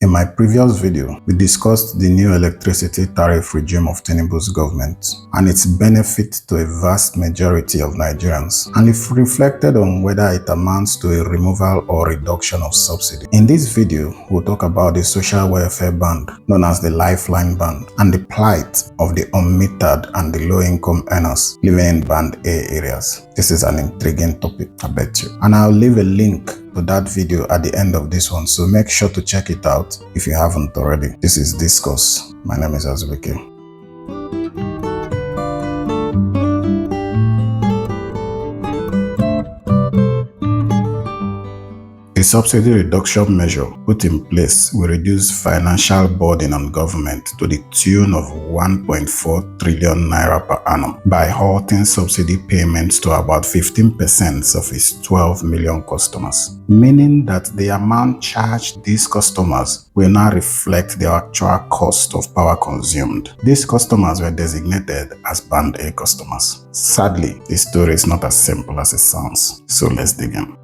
In my previous video, we discussed the new electricity tariff regime of Tinubu's government and its benefit to a vast majority of Nigerians, and it reflected on whether it amounts to a removal or reduction of subsidy. In this video, we'll talk about the social welfare band, known as the lifeline band, and the plight of the unmetered and the low-income earners living in Band A areas. This is an intriguing topic, I bet you. And I'll leave a link to that video at the end of this one, so make sure to check it out if you haven't already. This is Discourse. My name is Azubuike. The subsidy reduction measure put in place will reduce financial burden on government to the tune of 1.4 trillion naira per annum by halting subsidy payments to about 15% of its 12 million customers, meaning that the amount charged these customers will now reflect the actual cost of power consumed. These customers were designated as Band A customers. Sadly, the story is not as simple as it sounds, so let's dig in.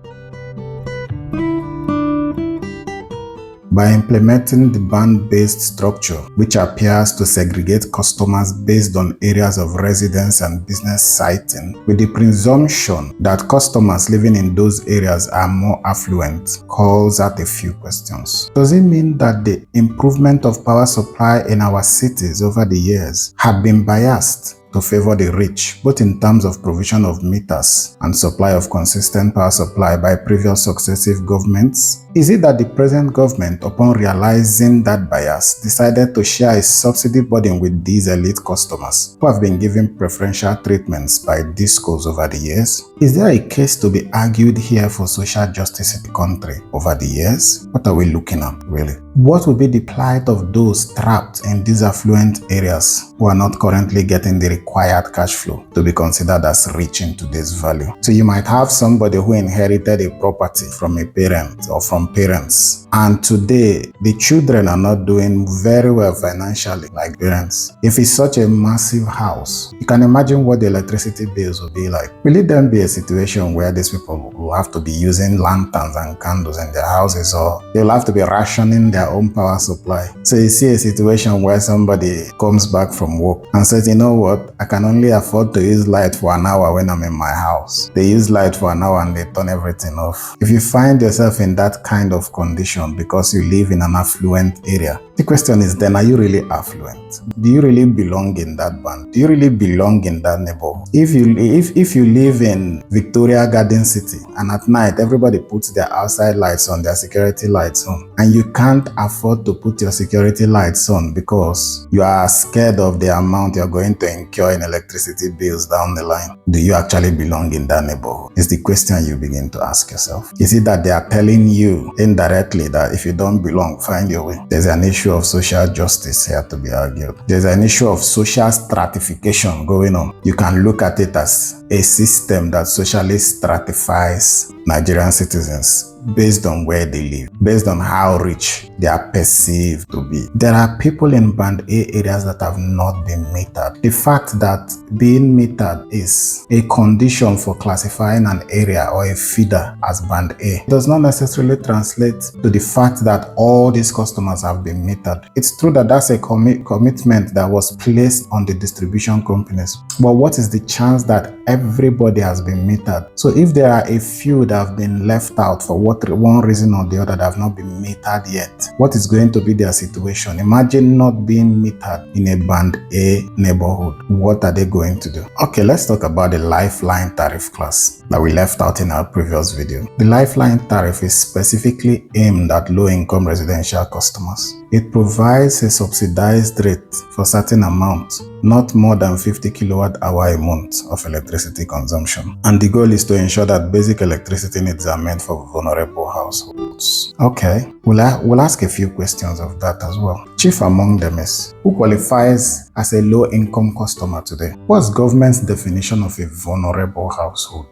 By implementing the band-based structure, which appears to segregate customers based on areas of residence and business siting, with the presumption that customers living in those areas are more affluent, calls out a few questions. Does it mean that the improvement of power supply in our cities over the years had been biased to favor the rich, both in terms of provision of meters and supply of consistent power supply by previous successive governments? Is it that the present government, upon realizing that bias, decided to share a subsidy burden with these elite customers who have been given preferential treatments by Discourse over the years? Is there a case to be argued here for social justice in the country over the years? What are we looking at, really? What will be the plight of those trapped in these affluent areas who are not currently getting the required cash flow to be considered as rich in today's value? So you might have somebody who inherited a property from a parent or from parents, and today the children are not doing very well financially like parents. If it's such a massive house, you can imagine what the electricity bills will be like. Will it then be a situation where these people will have to be using lanterns and candles in their houses, or they'll have to be rationing their own power supply? So you see a situation where somebody comes back from work and says, you know what, I can only afford to use light for an hour when I'm in my house. They use light for an hour and they turn everything off. If you find yourself in that kind of condition because you live in an affluent area, the question is then, are you really affluent? Do you really belong in that band? Do you really belong in that neighborhood? If you live in Victoria Garden City and at night everybody puts their outside lights on, their security lights on, and you can't afford to put your security lights on because you are scared of the amount you're going to incur in electricity bills down the line, do you actually belong in that neighborhood? Is the question you begin to ask yourself. Is it that they are telling you indirectly that if you don't belong, find your way? There's an issue of social justice here to be argued. There's an issue of social stratification going on. You can look at it as a system that socially stratifies Nigerian citizens based on where they live, based on how rich they are perceived to be. There are people in Band A areas that have not been metered. The fact that being metered is a condition for classifying an area or a feeder as Band A does not necessarily translate to the fact that all these customers have been metered. It's true that that's a commitment that was placed on the distribution companies, but what is the chance that everybody has been metered? So if there are a few that have been left out for one reason or the other that have not been metered yet, what is going to be their situation? Imagine not being metered in a Band A neighborhood. What are they going to do? Okay, let's talk about the lifeline tariff class that we left out in our previous video. The lifeline tariff is specifically aimed at low-income residential customers. It provides a subsidized rate for certain amounts, not more than 50 kilowatt hour a month of electricity consumption. And the goal is to ensure that basic electricity needs are met for vulnerable households. Okay, we'll ask a few questions of that as well. Chief among them is, who qualifies as a low-income customer today? What's government's definition of a vulnerable household?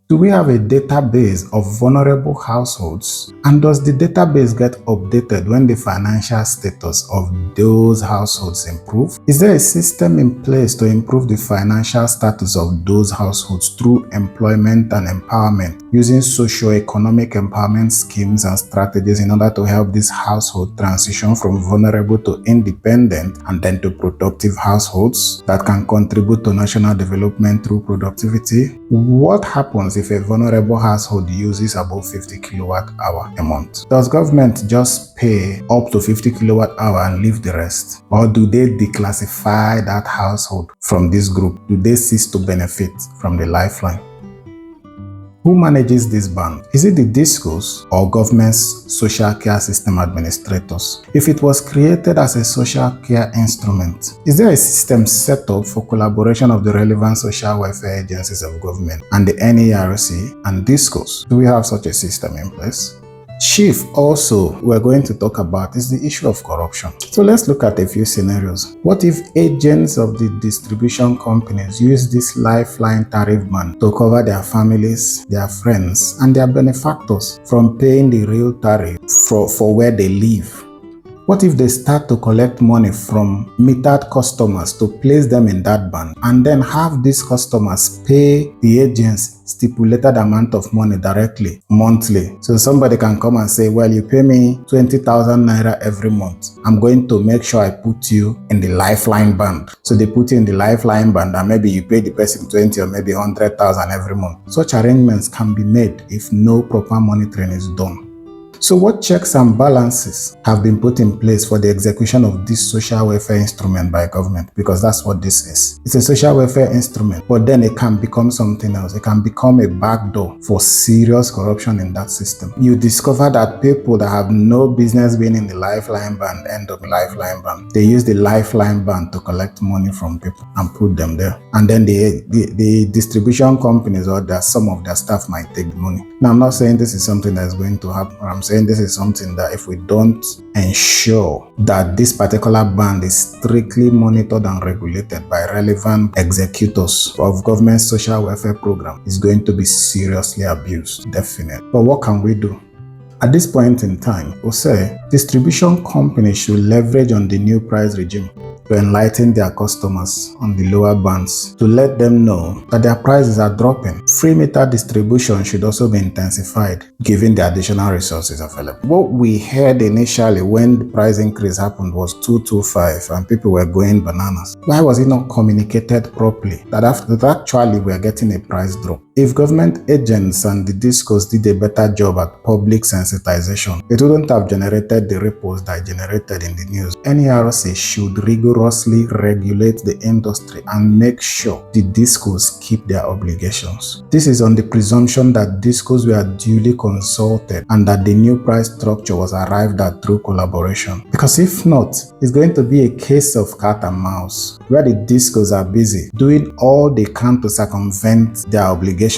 Do we have a database of vulnerable households? And does the database get updated when the financial status of those households improve? Is there a system in place to improve the financial status of those households through employment and empowerment, using socio-economic empowerment schemes and strategies in order to help this household transition from vulnerable to independent and then to productive households that can contribute to national development through productivity? What happens if a vulnerable household uses above 50 kilowatt hour a month? Does government just pay up to 50 kilowatt hour and leave the rest? Or do they declassify that household from this group? Do they cease to benefit from the lifeline? Who manages this band? Is it the Discourse or government's social care system administrators? If it was created as a social care instrument, is there a system set up for collaboration of the relevant social welfare agencies of government and the NERC and Discourse? Do we have such a system in place? Chief, also, we're going to talk about is the issue of corruption. So let's look at a few scenarios. What if agents of the distribution companies use this lifeline tariff ban to cover their families, their friends, and their benefactors from paying the real tariff for where they live? What if they start to collect money from metered customers to place them in that band and then have these customers pay the agents stipulated amount of money directly monthly? So somebody can come and say, well, you pay me 20,000 naira every month. I'm going to make sure I put you in the lifeline band. So they put you in the lifeline band and maybe you pay the person 20 or maybe 100,000 every month. Such arrangements can be made if no proper monitoring is done. So what checks and balances have been put in place for the execution of this social welfare instrument by government? Because that's what this is. It's a social welfare instrument, but then it can become something else. It can become a backdoor for serious corruption in that system. You discover that people that have no business being in the lifeline band end up in the lifeline band. They use the lifeline band to collect money from people and put them there. And then the distribution companies or some of their staff might take the money. Now, I'm not saying this is something that is going to happen. I'm saying this is something that if we don't ensure that this particular band is strictly monitored and regulated by relevant executors of government social welfare program, it's going to be seriously abused, definitely. But what can we do? At this point in time, we'll say distribution companies should leverage on the new price regime to enlighten their customers on the lower bands, to let them know that their prices are dropping. Free meter distribution should also be intensified, given the additional resources available. What we heard initially when the price increase happened was 225 and people were going bananas. Why was it not communicated properly that actually we are getting a price drop? If government agents and the Discourse did a better job at public sensitization, it wouldn't have generated the ripples that generated in the news. NERC should rigorously regulate the industry and make sure the Discourse keep their obligations. This is on the presumption that Discourse were duly consulted and that the new price structure was arrived at through collaboration. Because if not, it's going to be a case of cat and mouse, where the Discourse are busy doing all they can to circumvent their obligations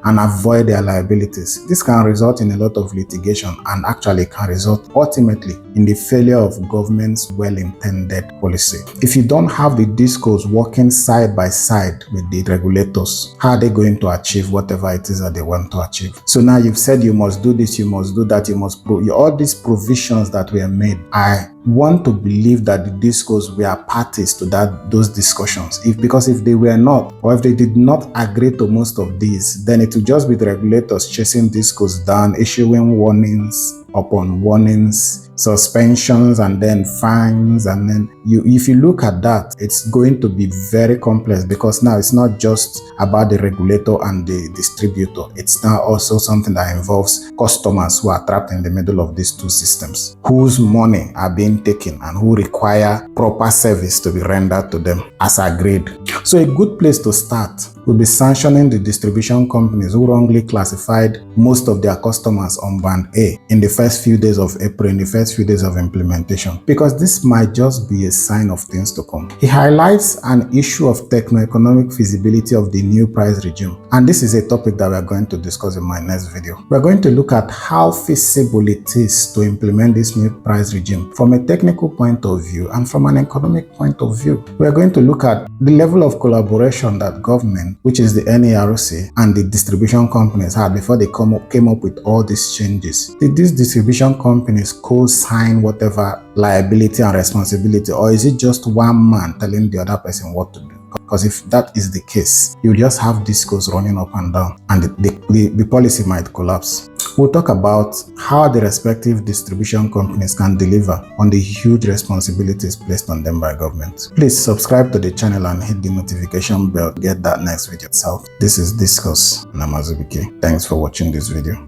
and avoid their liabilities. This can result in a lot of litigation and actually can result ultimately in the failure of government's well-intended policy. If you don't have the Discourse working side by side with the regulators, how are they going to achieve whatever it is that they want to achieve? So now you've said you must do this, you must do that, you must all these provisions that were made. I want to believe that the Discourse were parties to those discussions. Because if they were not, or if they did not agree to most of these, then it would just be the regulators chasing Discourse down, issuing warnings upon warnings, suspensions, and then fines. And then if you look at that, it's going to be very complex, because now it's not just about the regulator and the distributor. It's now also something that involves customers who are trapped in the middle of these two systems, whose money are being taken and who require proper service to be rendered to them as agreed. So a good place to start will be sanctioning the distribution companies who wrongly classified most of their customers on band A in the first few days of April, in the first few days of implementation, because this might just be a sign of things to come. He highlights an issue of techno-economic feasibility of the new price regime, and this is a topic that we're going to discuss in my next video. We're going to look at how feasible it is to implement this new price regime from a technical point of view and from an economic point of view. We're going to look at the level of collaboration that government meeting, which is the NERC and the distribution companies had before they came up with all these changes? Did these distribution companies co-sign whatever liability and responsibility, or is it just one man telling the other person what to do? Because if that is the case, you just have Discourse running up and down, and the policy might collapse. We'll talk about how the respective distribution companies can deliver on the huge responsibilities placed on them by government. Please subscribe to the channel and hit the notification bell to get that next video itself. This is Discourse, and I'm Azubuike. Thanks for watching this video.